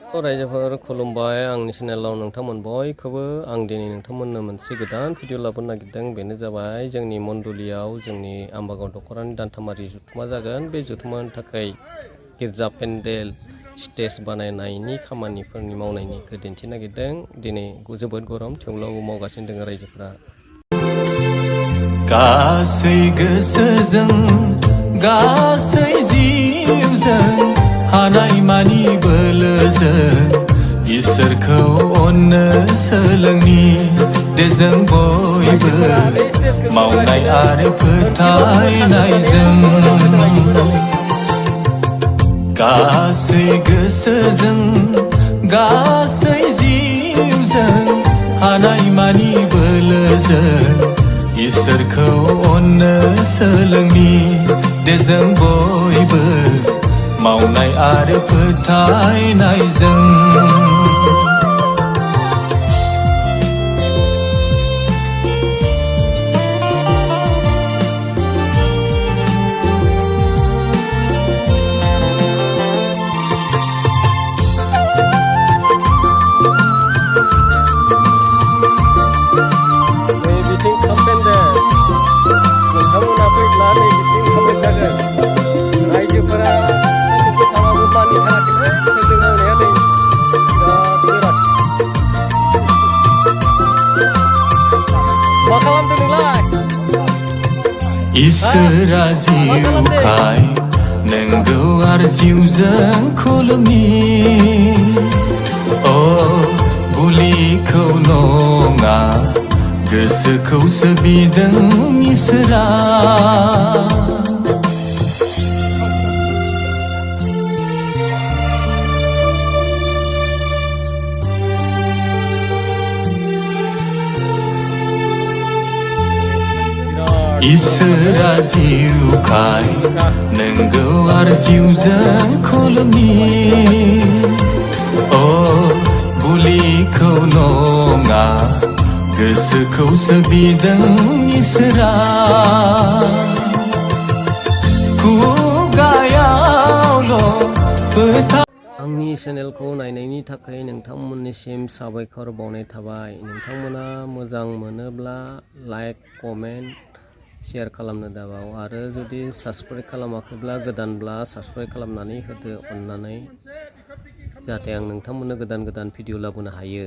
रायजोफोर खुलुमबाय आंनि चेनेलाव नोंथांमोन बयखौबो आं दिनै नोंथांमोननो मोनसे गोदान भिडिअ लाबोनो नागिरदों। बेनो जाबाय जोंनि मण्डलियाव जोंनि आम्बागाव दख'रानि दानथामारि जुथुमा जागोन। बे जुथुमानि थाखाय गिर्जा पेन्डेल स्टेज बानायनायनि खामानिफोरनि मावनायनिखौ दिन्थिनो नागिरदों। दिनै जोबोद गरम थेवब्लाबो मावगासिनो दङ रायजोफोरा। गासै गोसोजों गासै जिउजों हानायमानि बोलोजों इसोरखौ अननो सोलोंनि दे जों बयबो मावनाय आरो फोथायनायजों। गासै गोसोजों गासै जिउजों हानायमानि बोलोजों इसोरखौ अननो सोलोंनि दे जों बयबो मावनाय आरो फोथायनायजों। इसोरा जिउखाय नोंगौ आरो जिउजों खुलुमनि अ बुलिखौ नङा गोसोखौसो बिदों इसोरा। इसोरा जिउखाय नोंगौ आरो जिउजों खुलुमनि अ बुलिखौ नङा गोसोखौसो बिदों इसोरा। खुगायावल' फोथा आंनि चेनेलखौ नायनायनि थाखाय नोंथांमोननिसिम साबायखर बावनाय थाबाय। नोंथांमोना मोजां मोनोब्ला लाइक कमेन्ट शेयार खालामनो दाबाव आरो जुदि साबस्क्राइब खालामाखैब्ला गोदानब्ला साबस्क्राइब खालामनानै होदो अननानै, जाहाथे आं नोंथांमोननो गोदान भिडिअ लाबोनो हायो।